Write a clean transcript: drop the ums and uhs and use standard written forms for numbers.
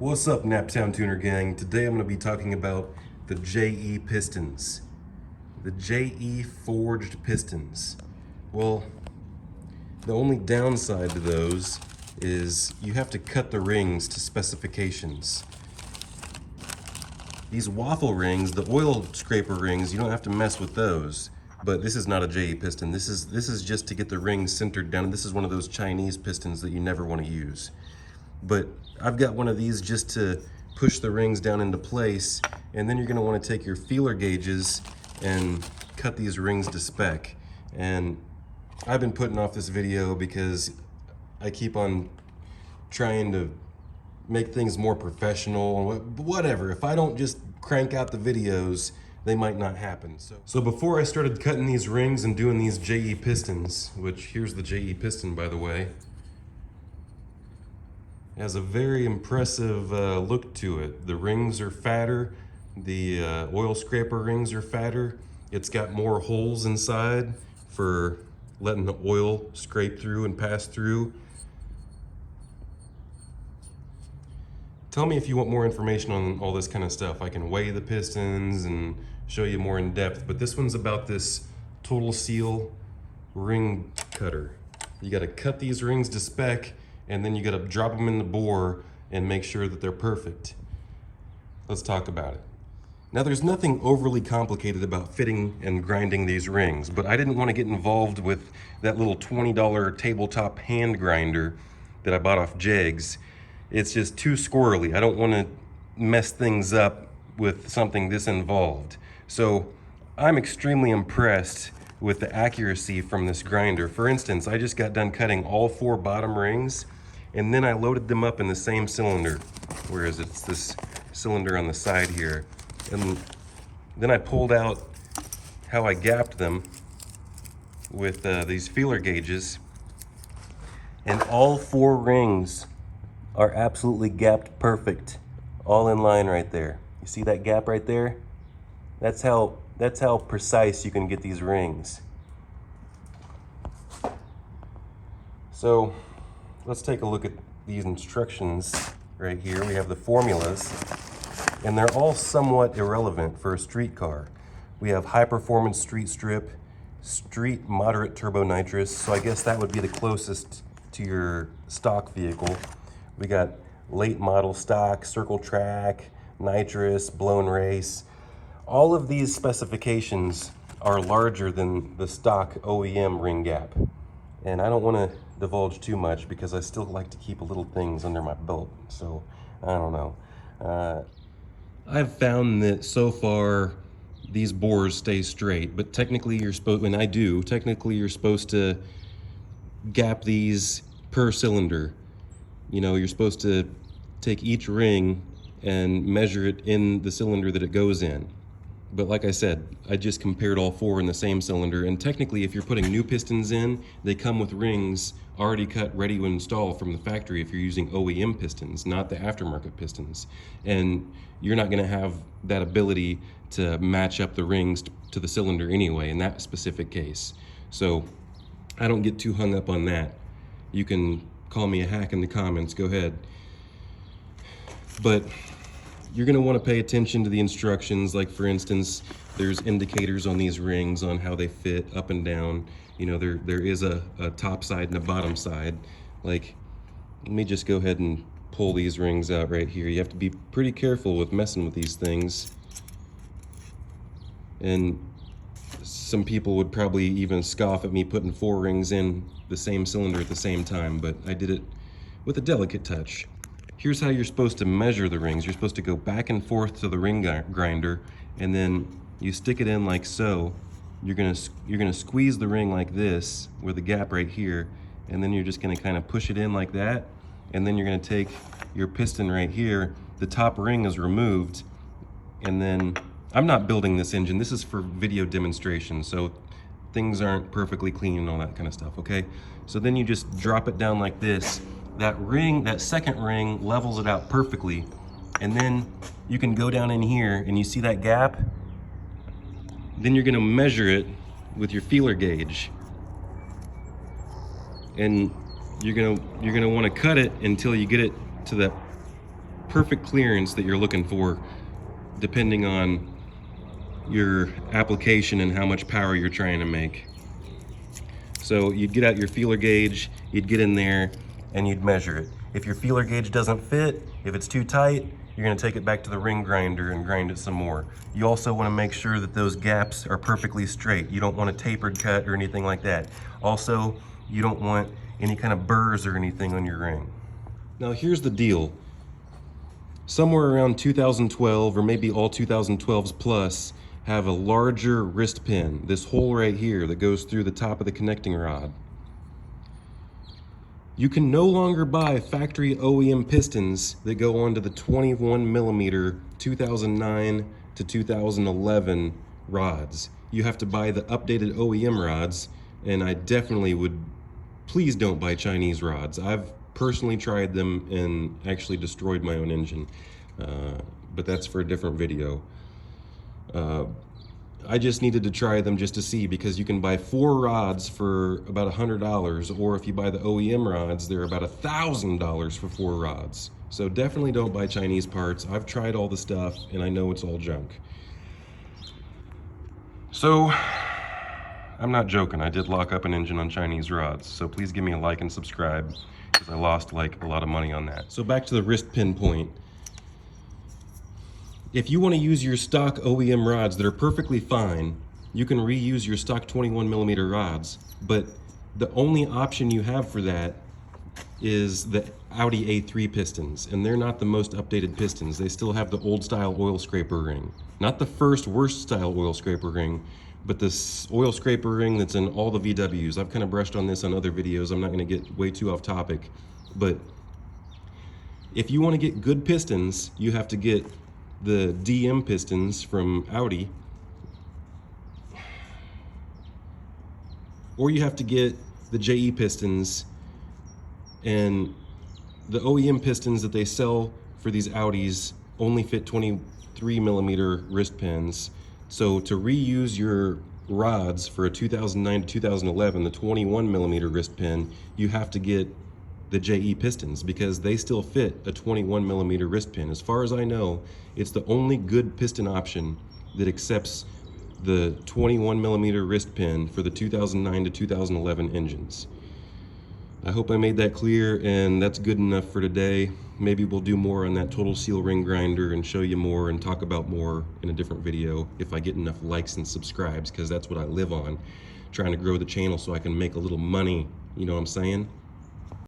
What's up, Naptown Tuner Gang? Today I'm going to be talking about the JE pistons. The JE forged pistons. Well, the only downside to those is you have to cut the rings to specifications. These waffle rings, the oil scraper rings, you don't have to mess with those. But this is not a JE piston. This is just to get the rings centered down. This is one of those Chinese pistons that you never want to use. But I've got one of these just to push the rings down into place, and then you're going to want to take your feeler gauges and cut these rings to spec. And I've been putting off this video because I keep on trying to make things more professional. Whatever, if I don't just crank out the videos, they might not happen. So before I started cutting these rings and doing these JE pistons, which here's the JE piston, by the way, it has a very impressive look to it. The rings are fatter, the oil scraper rings are fatter. It's got more holes inside for letting the oil scrape through and pass through. Tell me if you want more information on all this kind of stuff. I can weigh the pistons and show you more in depth, but this one's about this Total Seal ring cutter. You gotta cut these rings to spec, and then you gotta drop them in the bore and make sure that they're perfect. Let's talk about it. Now, there's nothing overly complicated about fitting and grinding these rings, but I didn't want to get involved with that little $20 tabletop hand grinder that I bought off Jegs. It's just too squirrely. I don't want to mess things up with something this involved. So I'm extremely impressed with the accuracy from this grinder. For instance, I just got done cutting all 4 bottom rings, and then I loaded them up in the same cylinder, whereas it's this cylinder on the side here. And then I pulled out how I gapped them with these feeler gauges, and all 4 rings are absolutely gapped perfect, all in line right there. You see that gap right there? That's how precise you can get these rings. So let's take a look at these instructions right here. We have the formulas, and they're all somewhat irrelevant for a street car. We have high performance street strip, street moderate turbo nitrous, so I guess that would be the closest to your stock vehicle. We got late model stock, circle track, nitrous, blown race. All of these specifications are larger than the stock OEM ring gap. And I don't want to divulge too much because I still like to keep little things under my belt. So, I don't know. I've found that so far these bores stay straight, but technically you're supposed, and I do, technically you're supposed to gap these per cylinder. You know, you're supposed to take each ring and measure it in the cylinder that it goes in. But like I said, I just compared all 4 in the same cylinder, and technically if you're putting new pistons in, they come with rings already cut, ready to install from the factory if you're using OEM pistons, not the aftermarket pistons. And you're not gonna have that ability to match up the rings to the cylinder anyway in that specific case. So I don't get too hung up on that. You can call me a hack in the comments, go ahead. But you're gonna wanna pay attention to the instructions. Like for instance, there's indicators on these rings on how they fit up and down. You know, there is a top side and a bottom side. Like, let me just go ahead and pull these rings out right here. You have to be pretty careful with messing with these things. And some people would probably even scoff at me putting 4 rings in the same cylinder at the same time, but I did it with a delicate touch. Here's how you're supposed to measure the rings. You're supposed to go back and forth to the ring grinder, and then you stick it in like so. You're gonna squeeze the ring like this with a gap right here, and then you're just gonna kind of push it in like that, and then you're gonna take your piston right here. The top ring is removed, and then I'm not building this engine. This is for video demonstration, so things aren't perfectly clean and all that kind of stuff, okay? So then you just drop it down like this. That ring, that second ring, levels it out perfectly. And then you can go down in here and you see that gap? Then you're gonna measure it with your feeler gauge. And you're gonna want to cut it until you get it to perfect clearance that you're looking for depending on your application and how much power you're trying to make. So you'd get out your feeler gauge, you'd get in there, and you'd measure it. If your feeler gauge doesn't fit, if it's too tight, you're gonna take it back to the ring grinder and grind it some more. You also wanna make sure that those gaps are perfectly straight. You don't want a tapered cut or anything like that. Also, you don't want any kind of burrs or anything on your ring. Now here's the deal. Somewhere around 2012, or maybe all 2012s plus, have a larger wrist pin, this hole right here that goes through the top of the connecting rod. You can no longer buy factory OEM pistons that go onto the 21 millimeter 2009 to 2011 rods. You have to buy the updated OEM rods, and I definitely would, please don't buy Chinese rods. I've personally tried them and actually destroyed my own engine, but that's for a different video. I just needed to try them just to see, because you can buy 4 rods for about $100, or if you buy the OEM rods, they're about $1,000 for 4 rods. So definitely don't buy Chinese parts. I've tried all the stuff and I know it's all junk. So I'm not joking, I did lock up an engine on Chinese rods, so please give me a like and subscribe, because I lost like a lot of money on that. So back to the wrist pin point. If you want to use your stock OEM rods that are perfectly fine, you can reuse your stock 21 millimeter rods, but the only option you have for that is the Audi A3 pistons, and they're not the most updated pistons. They still have the old style oil scraper ring. Not the first worst style oil scraper ring, but this oil scraper ring that's in all the VWs. I've kind of brushed on this on other videos. I'm not going to get way too off topic, but if you want to get good pistons, you have to get the DM pistons from Audi, or you have to get the JE pistons, and the OEM pistons that they sell for these Audis only fit 23 millimeter wrist pins. So to reuse your rods for a 2009 to 2011, the 21 millimeter wrist pin, you have to get the JE pistons, because they still fit a 21 millimeter wrist pin. As far as I know, it's the only good piston option that accepts the 21 millimeter wrist pin for the 2009 to 2011 engines. I hope I made that clear, and that's good enough for today. Maybe we'll do more on that total seal ring grinder and show you more and talk about more in a different video if I get enough likes and subscribes, because that's what I live on, trying to grow the channel so I can make a little money, you know what I'm saying?